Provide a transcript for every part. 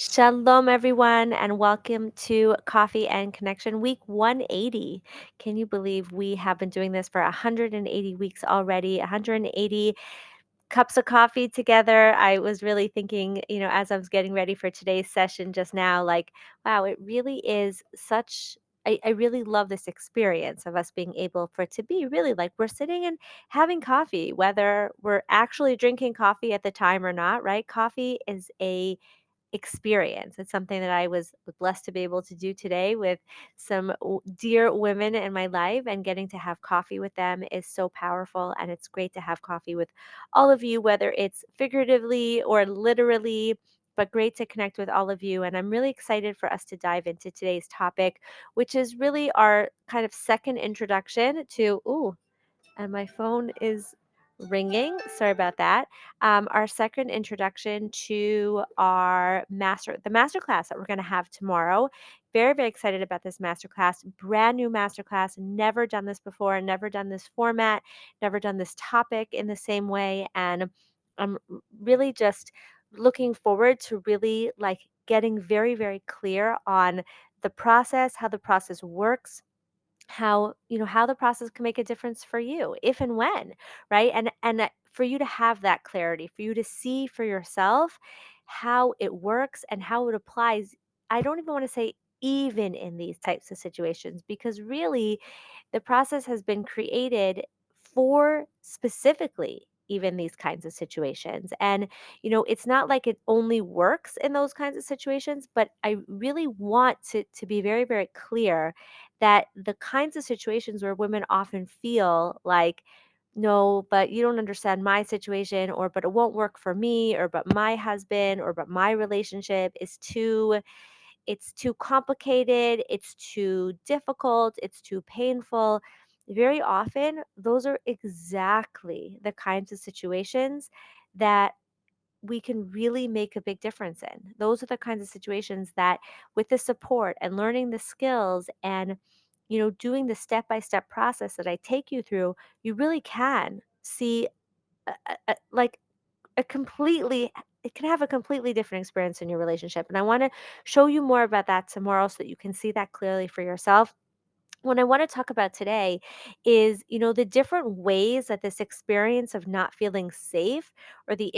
Shalom, everyone, and welcome to Coffee and Connection Week 180. Can you believe we have been doing this for 180 weeks already? 180 cups of coffee together. I was really thinking, as I was getting ready for today's session just now, like, wow, it really is such. I really love this experience of us being able for it to be really like we're sitting and having coffee, whether we're actually drinking coffee at the time or not, right? Coffee is a experience. It's something that I was blessed to be able to do today with some dear women in my life, and getting to have coffee with them is so powerful. And it's great to have coffee with all of you, whether it's figuratively or literally. But great to connect with all of you. And I'm really excited for us to dive into today's topic, which is really our kind of second introduction to, and my phone is ringing. Sorry about that. Our second introduction to the master class that we're going to have tomorrow. Very, very excited about this master class. Brand new master class. Never done this before. Never done this format. Never done this topic in the same way. And I'm really just looking forward to really like getting very, very clear on the process, how the process works, how the process can make a difference for you if and when, right? And for you to have that clarity, for you to see for yourself how it works and how it applies. I don't even want to say even in these types of situations, because really the process has been created for specifically even these kinds of situations. And it's not like it only works in those kinds of situations, but I really want to be very, very clear that the kinds of situations where women often feel like, no, but you don't understand my situation, or but it won't work for me, or but my husband, or but my relationship is too complicated, it's too difficult, it's too painful. Very often, those are exactly the kinds of situations that we can really make a big difference in. Those are the kinds of situations that, with the support and learning the skills and doing the step-by-step process that I take you through, you really can see like a completely it can have a completely different experience in your relationship. And I want to show you more about that tomorrow so that you can see that clearly for yourself. What I want to talk about today is, the different ways that this experience of not feeling safe, or the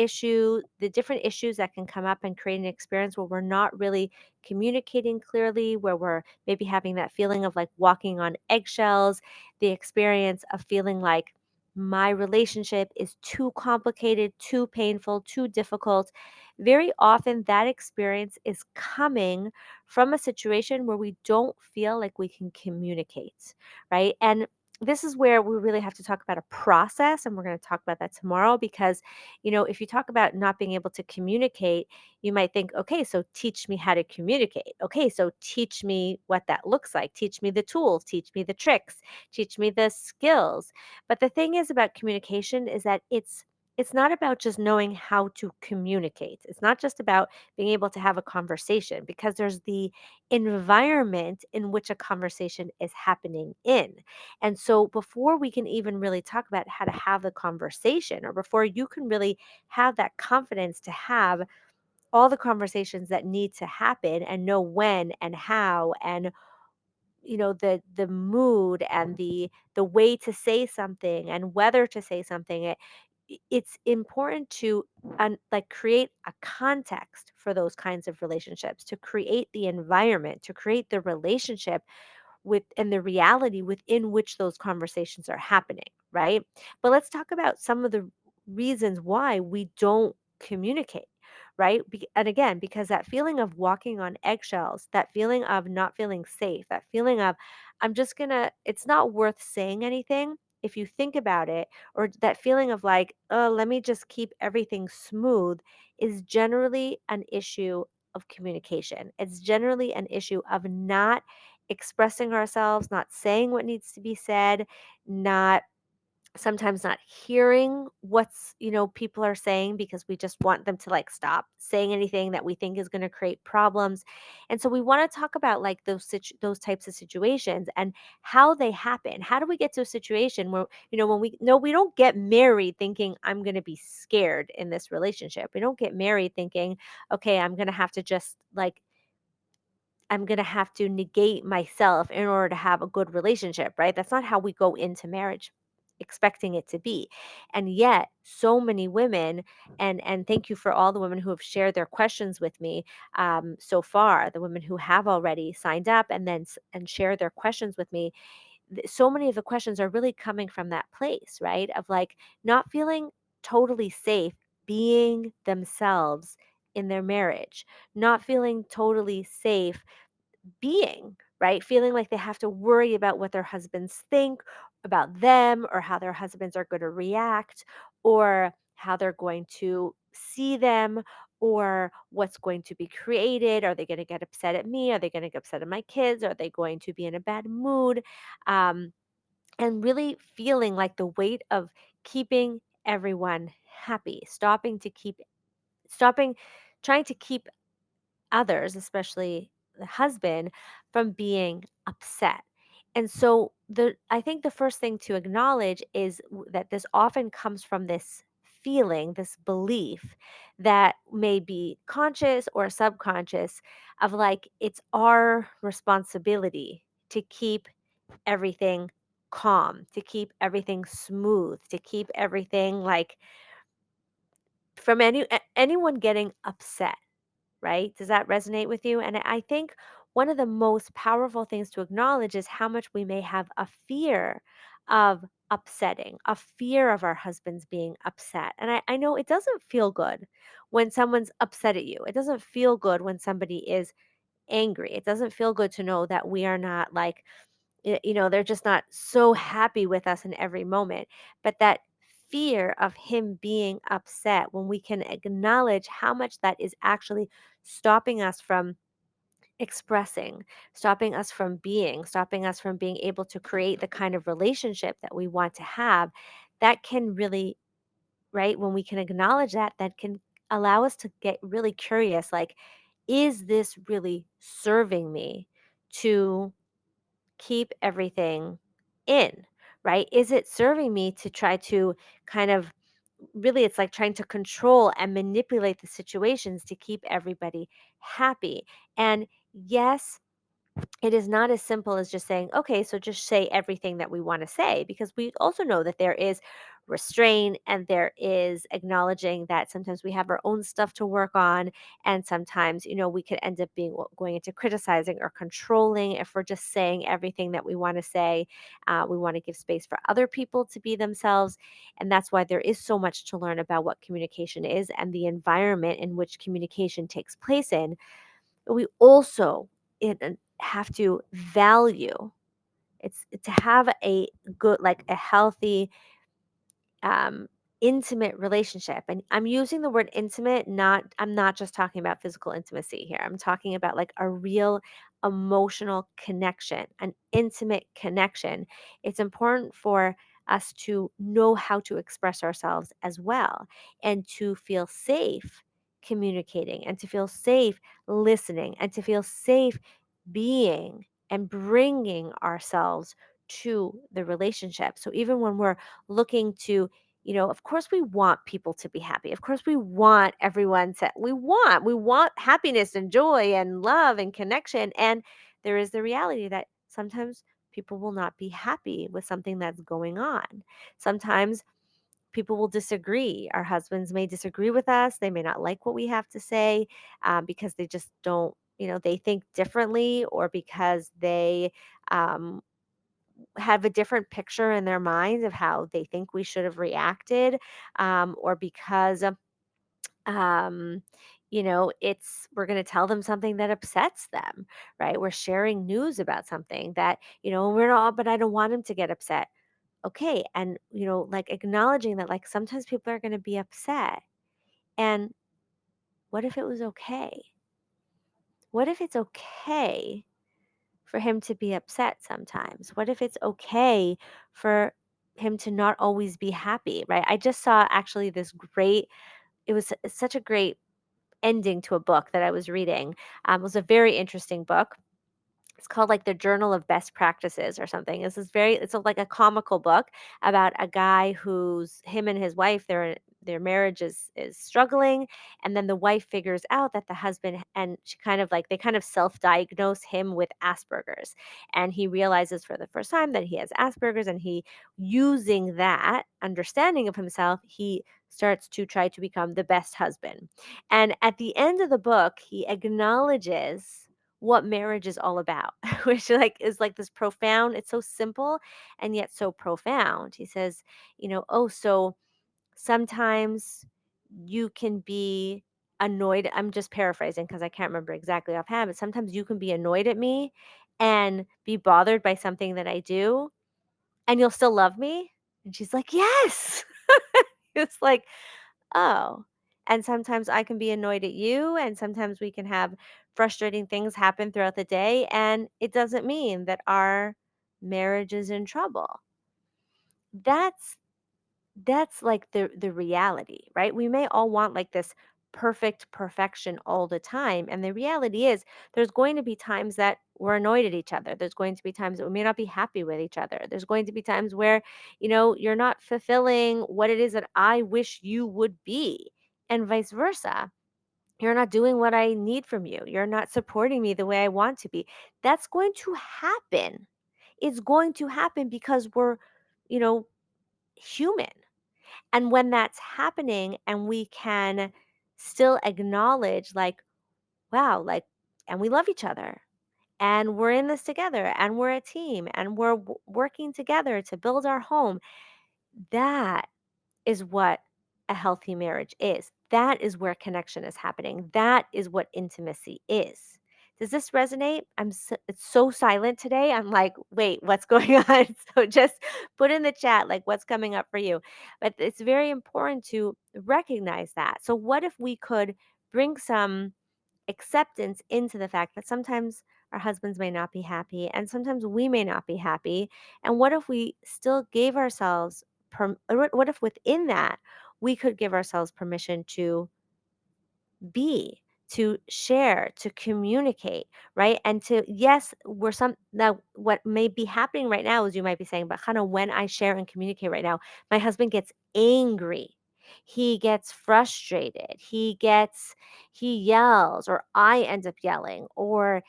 different issues that can come up and create an experience where we're not really communicating clearly, where we're maybe having that feeling of like walking on eggshells, the experience of feeling like my relationship is too complicated, too painful, too difficult. Very often that experience is coming from a situation where we don't feel like we can communicate, right? And this is where we really have to talk about a process, and we're going to talk about that tomorrow. Because, if you talk about not being able to communicate, you might think, okay, so teach me how to communicate. Okay, so teach me what that looks like. Teach me the tools, teach me the tricks, teach me the skills. But the thing is about communication is that it's not about just knowing how to communicate. It's not just about being able to have a conversation, because there's the environment in which a conversation is happening in. And so before we can even really talk about how to have the conversation, or before you can really have that confidence to have all the conversations that need to happen and know when and how, and the mood and the way to say something and whether to say something, it's important to like create a context for those kinds of relationships, to create the environment, to create the relationship with and the reality within which those conversations are happening, right? But let's talk about some of the reasons why we don't communicate, right? And again, because that feeling of walking on eggshells, that feeling of not feeling safe, that feeling of it's not worth saying anything. If you think about it, or that feeling of like, oh, let me just keep everything smooth, is generally an issue of communication. It's generally an issue of not expressing ourselves, not saying what needs to be said, not sometimes not hearing what's, people are saying because we just want them to like stop saying anything that we think is going to create problems. And so we want to talk about like those types of situations and how they happen. How do we get to a situation where, when we no we don't get married thinking I'm going to be scared in this relationship. We don't get married thinking, okay, I'm going to have to negate myself in order to have a good relationship, right? That's not how we go into marriage expecting it to be. And yet, so many women, and thank you for all the women who have shared their questions with me so far, the women who have already signed up and share their questions with me. So many of the questions are really coming from that place, right? Of like not feeling totally safe being themselves in their marriage, not feeling totally safe being, right? Feeling like they have to worry about what their husbands think about them or how their husbands are going to react or how they're going to see them or what's going to be created. Are they going to get upset at me? Are they going to get upset at my kids? Are they going to be in a bad mood? Um, and really feeling like the weight of keeping everyone happy, stopping, trying to keep others, especially the husband, from being upset. And so I think the first thing to acknowledge is that this often comes from this feeling, this belief that may be conscious or subconscious of like it's our responsibility to keep everything calm, to keep everything smooth, to keep everything like from anyone getting upset, right? Does that resonate with you? And I think one of the most powerful things to acknowledge is how much we may have a fear of upsetting, a fear of our husbands being upset. And I know it doesn't feel good when someone's upset at you. It doesn't feel good when somebody is angry. It doesn't feel good to know that we are not like, they're just not so happy with us in every moment. But that fear of him being upset, when we can acknowledge how much that is actually stopping us from expressing, stopping us from being able to create the kind of relationship that we want to have, that can really, right? When we can acknowledge that, that can allow us to get really curious like, is this really serving me to keep everything in, right? Is it serving me to try to kind of really, it's like trying to control and manipulate the situations to keep everybody happy. And yes, it is not as simple as just saying, okay, so just say everything that we want to say, because we also know that there is restraint and there is acknowledging that sometimes we have our own stuff to work on. And sometimes, we could end up going into criticizing or controlling if we're just saying everything that we want to say. We want to give space for other people to be themselves. And that's why there is so much to learn about what communication is and the environment in which communication takes place in. But we also have to value, it's to have a good, like a healthy, um, intimate relationship. And I'm using the word intimate, I'm not just talking about physical intimacy here. I'm talking about like a real emotional connection, an intimate connection. It's important for us to know how to express ourselves as well and to feel safe communicating and to feel safe listening and to feel safe being and bringing ourselves to the relationship. So even when we're looking to, of course we want people to be happy. Of course we want everyone to we want happiness and joy and love and connection. And there is the reality that sometimes people will not be happy with something that's going on. Sometimes people will disagree. Our husbands may disagree with us. They may not like what we have to say because they just don't, they think differently, or because they um, have a different picture in their minds of how they think we should have reacted, or because um, it's we're going to tell them something that upsets them, right? We're sharing news about something that, we're not, but I don't want them to get upset. Okay. And, like acknowledging that, like sometimes people are going to be upset. And what if it was okay? What if it's okay for him to be upset sometimes? What if it's okay for him to not always be happy, right? I just saw actually this great, it was such a great ending to a book that I was reading. It was a very interesting book. It's called like the Journal of Best Practices or something. This is very, like a comical book about a guy who's, him and his wife, their marriage is struggling, and then the wife figures out that the husband, and she kind of like, they kind of self-diagnose him with Asperger's, and he realizes for the first time that he has Asperger's, and he, using that understanding of himself, he starts to try to become the best husband. And at the end of the book, he acknowledges what marriage is all about, which like is like this profound, it's so simple and yet so profound. He says, oh, so sometimes you can be annoyed. I'm just paraphrasing because I can't remember exactly offhand, but sometimes you can be annoyed at me and be bothered by something that I do, and you'll still love me. And she's like, yes. It's like, oh, and sometimes I can be annoyed at you, and sometimes we can have frustrating things happen throughout the day, and it doesn't mean that our marriage is in trouble. That's that's like the reality, right? We may all want like this perfect perfection all the time, and the reality is there's going to be times that we're annoyed at each other. There's going to be times that we may not be happy with each other. There's going to be times where, you're not fulfilling what it is that I wish you would be, and vice versa. You're not doing what I need from you. You're not supporting me the way I want to be. That's going to happen. It's going to happen because we're, you know, human. And when that's happening and we can still acknowledge, like, wow, like, and we love each other, and we're in this together, and we're a team, and we're working together to build our home, that is what a healthy marriage is. That is where connection is happening. That is what intimacy is. Does this resonate? It's so silent today. I'm like, wait, what's going on? So just put in the chat like what's coming up for you. But it's very important to recognize that. So what if we could bring some acceptance into the fact that sometimes our husbands may not be happy and sometimes we may not be happy? And what if we still gave ourselves or what if within that we could give ourselves permission to be, to share, to communicate, right? And to, yes, we're some, now what may be happening right now is you might be saying, but Hannah, when I share and communicate right now, my husband gets angry. He gets frustrated. He yells, or I end up yelling, or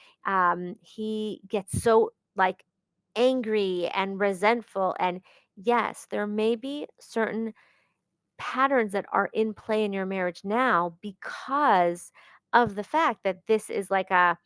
he gets so like angry and resentful. And yes, there may be certain patterns that are in play in your marriage now because of the fact that this is like a,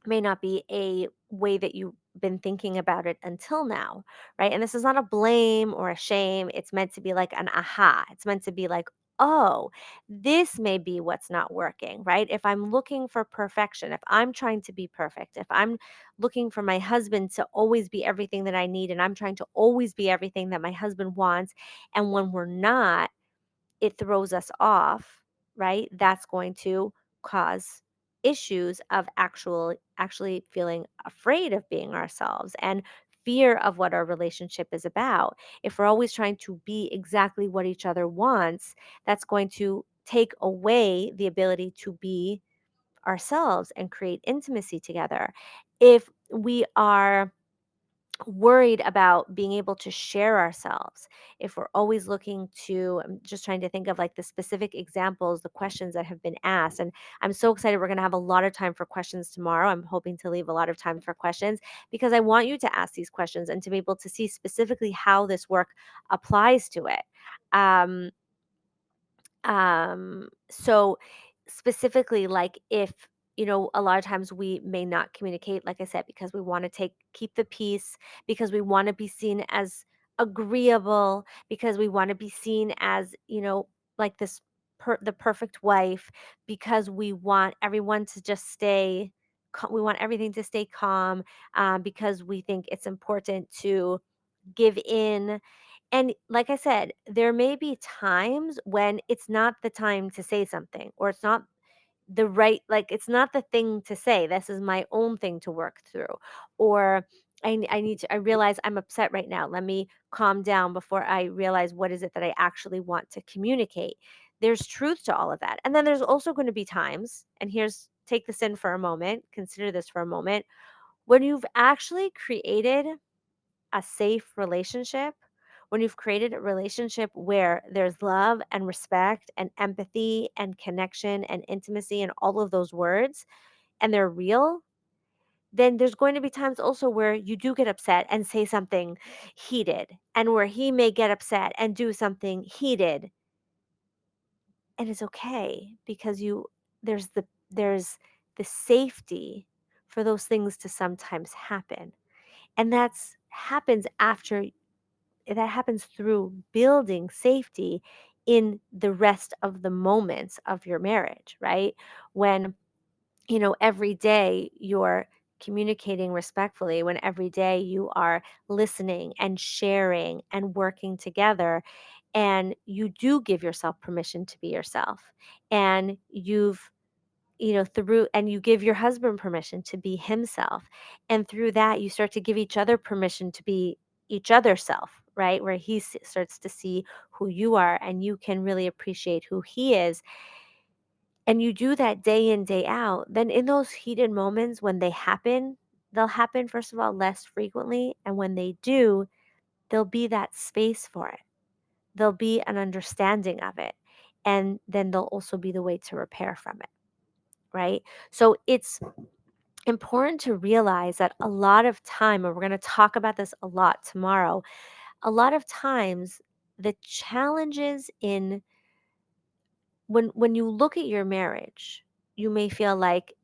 may not be a way that you've been thinking about it until now, right? And this is not a blame or a shame. It's meant to be like an aha. It's meant to be like, oh, this may be what's not working, right? If I'm looking for perfection, if I'm trying to be perfect, if I'm looking for my husband to always be everything that I need, and I'm trying to always be everything that my husband wants, and when we're not, it throws us off, right? That's going to cause issues of actually feeling afraid of being ourselves and fear of what our relationship is about. If we're always trying to be exactly what each other wants, that's going to take away the ability to be ourselves and create intimacy together. If we are worried about being able to share ourselves, if we're always looking to, I'm just trying to think of like the specific examples, the questions that have been asked. And I'm so excited. We're going to have a lot of time for questions tomorrow. I'm hoping to leave a lot of time for questions because I want you to ask these questions and to be able to see specifically how this work applies to it. Um, so specifically, like if, a lot of times we may not communicate, like I said, because we want to keep the peace, because we want to be seen as agreeable, because we want to be seen as, like this the perfect wife, because we want everyone to just stay we want everything to stay calm, because we think it's important to give in. And like I said, there may be times when it's not the time to say something, or it's not it's not the thing to say. This is my own thing to work through. Or I need to I realize I'm upset right now. Let me calm down before I realize what is it that I actually want to communicate. There's truth to all of that. And then there's also going to be times, and here's take this in for a moment, consider this for a moment, when you've actually created a safe relationship, when you've created a relationship where there's love and respect and empathy and connection and intimacy and all of those words, and they're real, then there's going to be times also where you do get upset and say something heated, and where he may get upset and do something heated, and it's okay because you there's the safety for those things to sometimes happen. And that happens through building safety in the rest of the moments of your marriage, right? When every day you're communicating respectfully, when every day you are listening and sharing and working together, and you do give yourself permission to be yourself, and through and you give your husband permission to be himself. And through that, you start to give each other permission to be each other's self, right? Where starts to see who you are and you can really appreciate who he is, and you do that day in, day out, then in those heated moments when they happen, they'll happen, first of all, less frequently. And when they do, there'll be that space for it. There'll be an understanding of it. And then there'll also be the way to repair from it, right? So it's important to realize that a lot of time, and we're going to talk about this a lot tomorrow, a lot of times the challenges in when you look at your marriage, you may feel like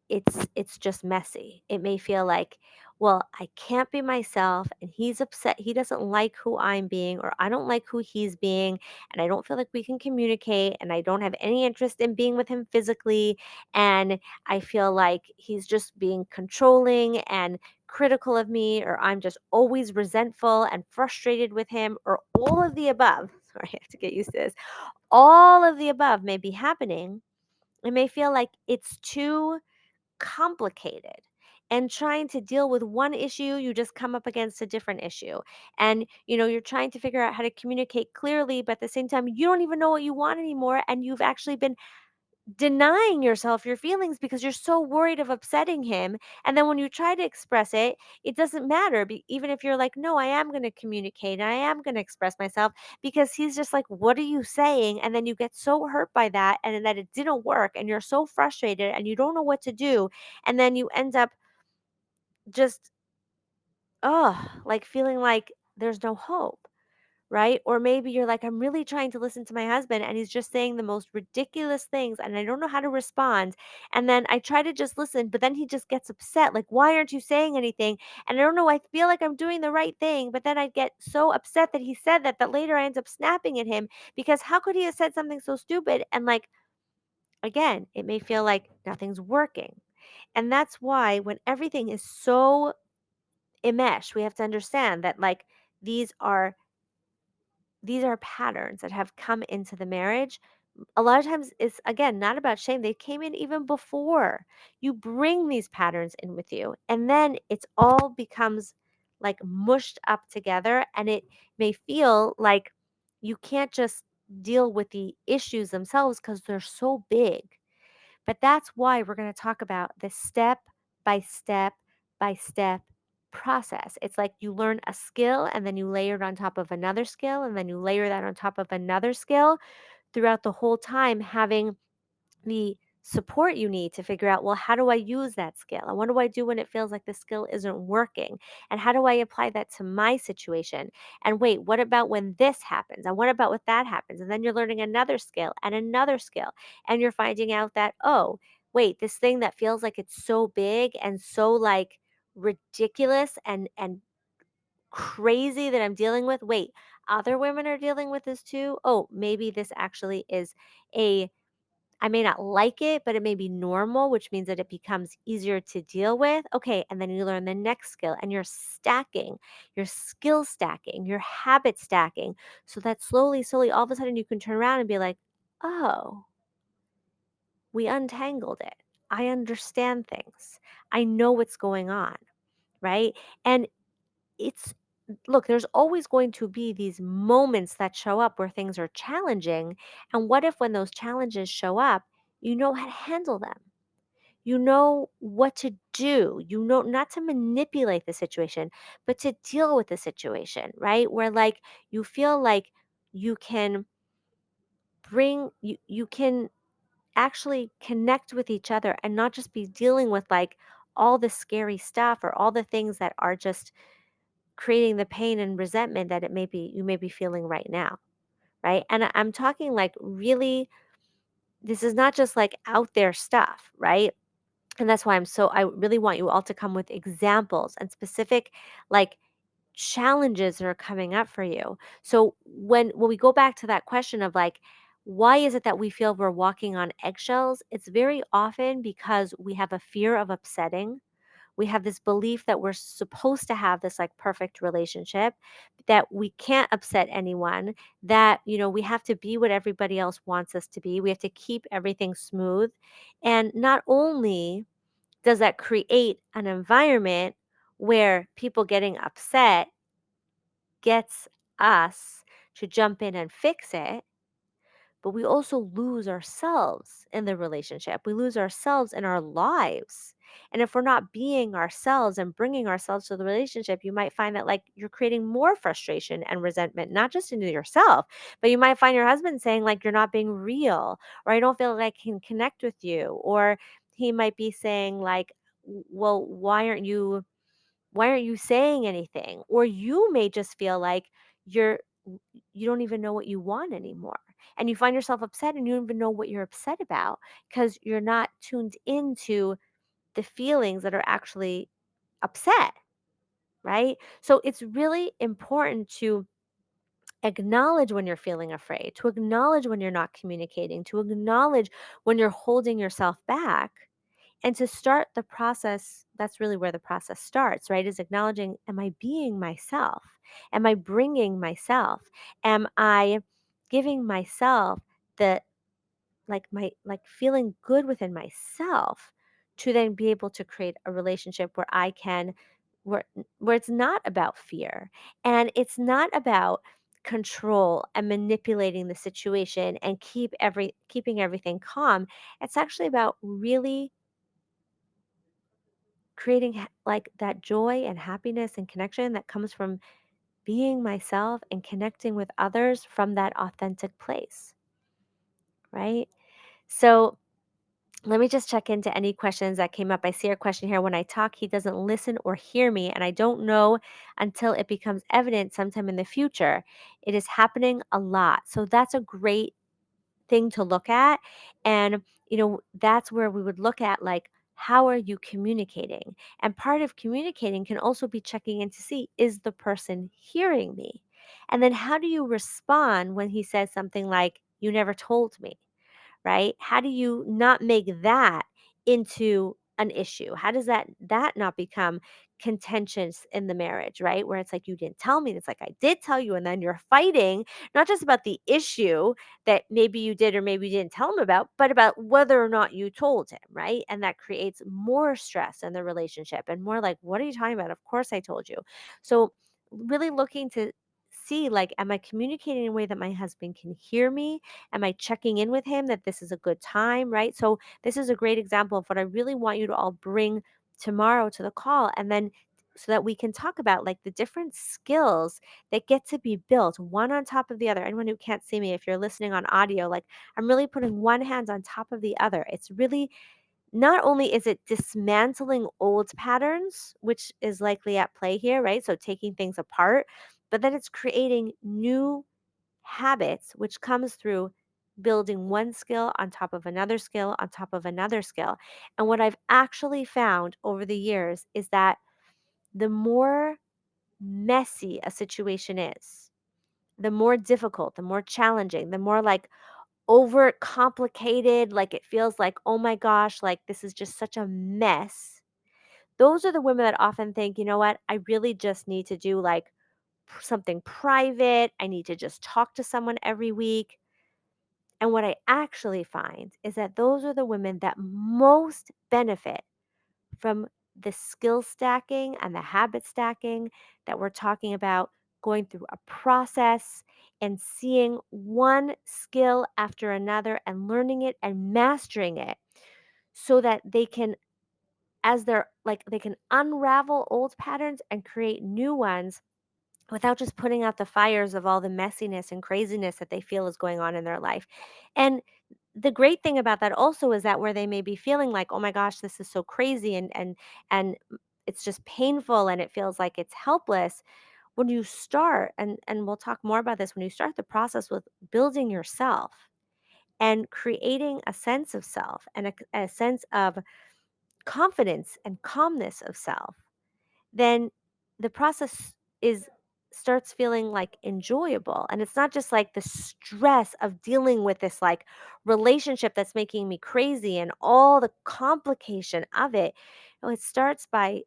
it's just messy. It may feel like, well, I can't be myself and he's upset. He doesn't like who I'm being, or I don't like who he's being, and I don't feel like we can communicate, and I don't have any interest in being with him physically, and I feel like he's just being controlling and critical of me, or I'm just always resentful and frustrated with him, or all of the above. Sorry, I have to get used to this. All of the above may be happening. It may feel like it's too complicated. And trying to deal with one issue, you just come up against a different issue. And you're trying to figure out how to communicate clearly, but at the same time, you don't even know what you want anymore. And you've actually been denying yourself your feelings because you're so worried of upsetting him. And then when you try to express it, it doesn't matter. Even if you're like, no, I am going to communicate and I am going to express myself, because he's just like, what are you saying? And then you get so hurt by that and that it didn't work. And you're so frustrated and you don't know what to do. And then you end up just, like feeling like there's no hope. Right? Or maybe you're like, I'm really trying to listen to my husband and he's just saying the most ridiculous things and I don't know how to respond. And then I try to just listen, but then he just gets upset. Like, why aren't you saying anything? And I don't know, I feel like I'm doing the right thing, but then I get so upset that he said that later I end up snapping at him, because how could he have said something so stupid? And like, again, it may feel like nothing's working. And that's why when everything is so enmeshed, we have to understand that like these are these are patterns that have come into the marriage. A lot of times it's, again, not about shame. They came in even before. You bring these patterns in with you, and then it's all becomes like mushed up together, and it may feel like you can't just deal with the issues themselves because they're so big. But that's why we're going to talk about the step by step by step process. It's like you learn a skill and then you layer it on top of another skill and then you layer that on top of another skill, throughout the whole time having the support you need to figure out, well, how do I use that skill? And what do I do when it feels like the skill isn't working? And how do I apply that to my situation? And wait, what about when this happens? And what about when that happens? And then you're learning another skill and another skill. And you're finding out that, oh, wait, this thing that feels like it's so big and so like ridiculous and crazy that I'm dealing with. Wait, other women are dealing with this too. Oh, maybe this actually is a I may not like it, but it may be normal, which means that it becomes easier to deal with. Okay. And then you learn the next skill and you're stacking, you're skill stacking, you're habit stacking. So that slowly, slowly, all of a sudden you can turn around and be like, oh, we untangled it. I understand things. I know what's going on. right? And it's look, there's always going to be these moments that show up where things are challenging. And what if when those challenges show up, you know how to handle them? You know what to do. You know not to manipulate the situation, but to deal with the situation, right? Where like you feel like you can you can actually connect with each other and not just be dealing with like all the scary stuff or all the things that are just creating the pain and resentment that it may be you may be feeling right now, right? And I'm talking like really, this is not just like out there stuff, right? And that's why I really want you all to come with examples and specific like challenges that are coming up for you. So when we go back to that question of like, why is it that we feel we're walking on eggshells? It's very often because we have a fear of upsetting. We have this belief that we're supposed to have this like perfect relationship, that we can't upset anyone, that, we have to be what everybody else wants us to be. We have to keep everything smooth. And not only does that create an environment where people getting upset gets us to jump in and fix it, but we also lose ourselves in the relationship. We lose ourselves in our lives. And if we're not being ourselves and bringing ourselves to the relationship, you might find that like you're creating more frustration and resentment, not just into yourself, but you might find your husband saying like you're not being real, or I don't feel like I can connect with you, or he might be saying like, well, why aren't you saying anything? Or you may just feel like you're you don't even know what you want anymore. And you find yourself upset and you don't even know what you're upset about because you're not tuned into the feelings that are actually upset, right? So it's really important to acknowledge when you're feeling afraid, to acknowledge when you're not communicating, to acknowledge when you're holding yourself back, and to start the process. That's really where the process starts, right? Is acknowledging, am I being myself? Am I bringing myself? Am I giving myself the like feeling good within myself to then be able to create a relationship where I can where where it's not about fear and it's not about control and manipulating the situation and keeping everything calm. It's actually about really creating like that joy and happiness and connection that comes from being myself and connecting with others from that authentic place, right? So let me just check into any questions that came up. I see a question here. When I talk, he doesn't listen or hear me, and I don't know until it becomes evident sometime in the future. It is happening a lot. So that's a great thing to look at. And, that's where we would look at like, how are you communicating? And part of communicating can also be checking in to see, is the person hearing me? And then how do you respond when he says something like, you never told me? Right? How do you not make that into an issue? How does that not become contentious in the marriage, right? Where it's like you didn't tell me. And it's like I did tell you, and then you're fighting not just about the issue that maybe you did or maybe you didn't tell him about, but about whether or not you told him, right? And that creates more stress in the relationship and more like, what are you talking about? Of course I told you. So really looking to see like, am I communicating in a way that my husband can hear me? Am I checking in with him that this is a good time, right? So this is a great example of what I really want you to all bring tomorrow to the call, and then so that we can talk about like the different skills that get to be built one on top of the other. Anyone who can't see me, if you're listening on audio, like I'm really putting one hand on top of the other. It's really, not only is it dismantling old patterns, which is likely at play here, right? So taking things apart, but then it's creating new habits, which comes through building one skill on top of another skill on top of another skill. And what I've actually found over the years is that the more messy a situation is, the more difficult, the more challenging, the more like over complicated, like it feels like, oh my gosh, like this is just such a mess. Those are the women that often think, you know what, I really just need to do like something private. I need to just talk to someone every week. And what I actually find is that those are the women that most benefit from the skill stacking and the habit stacking that we're talking about, going through a process and seeing one skill after another and learning it and mastering it so that they can, as they're like, they can unravel old patterns and create new ones without just putting out the fires of all the messiness and craziness that they feel is going on in their life. And the great thing about that also is that where they may be feeling like, "Oh my gosh, this is so crazy," and it's just painful and it feels like it's helpless, when you start, and we'll talk more about this, when you start the process with building yourself and creating a sense of self and a sense of confidence and calmness of self, then the process is starts feeling like enjoyable, and it's not just like the stress of dealing with this like relationship that's making me crazy and all the complication of it. No, it starts by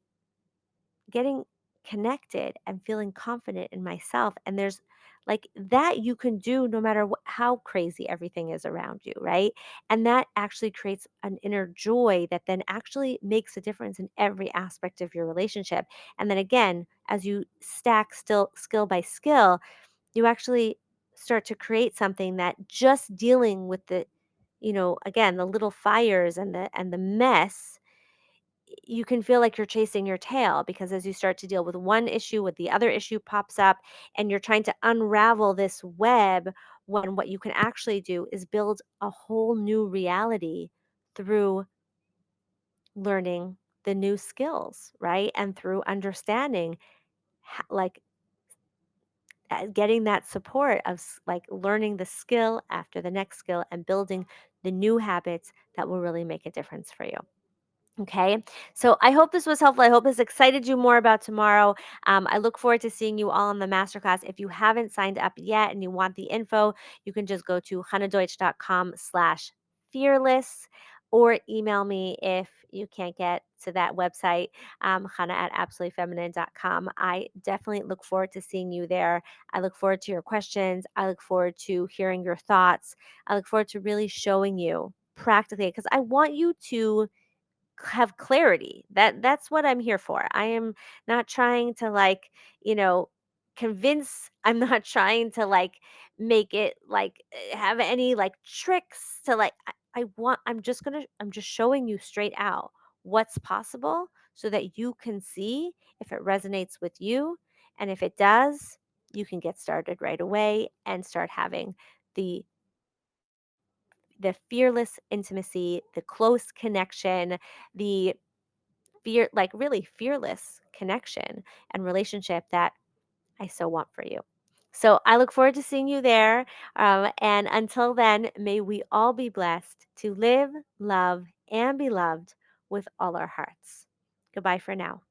getting connected and feeling confident in myself, and there's like that you can do no matter how crazy everything is around you, right? And that actually creates an inner joy that then actually makes a difference in every aspect of your relationship. And then again, as you stack still skill by skill, you actually start to create something that just dealing with the, again, the little fires and the mess, you can feel like you're chasing your tail, because as you start to deal with one issue, with the other issue pops up, and you're trying to unravel this web, when what you can actually do is build a whole new reality through learning the new skills, right? And through understanding, like getting that support of like learning the skill after the next skill and building the new habits that will really make a difference for you. Okay, so I hope this was helpful. I hope this excited you more about tomorrow. I look forward to seeing you all in the masterclass. If you haven't signed up yet and you want the info, you can just go to hannadeutsch.com/fearless, or email me if you can't get to that website, Hannah at absolutelyfeminine.com. I definitely look forward to seeing you there. I look forward to your questions. I look forward to hearing your thoughts. I look forward to really showing you practically, because I want you to have clarity. That's what I'm here for. I am not trying to like, you know, convince. I'm not trying to like make it like have any like tricks to like I'm just showing you straight out what's possible so that you can see if it resonates with you, and if it does, you can get started right away and start having the the fearless intimacy, the close connection, the like really fearless connection and relationship that I so want for you. So I look forward to seeing you there. And until then, may we all be blessed to live, love, and be loved with all our hearts. Goodbye for now.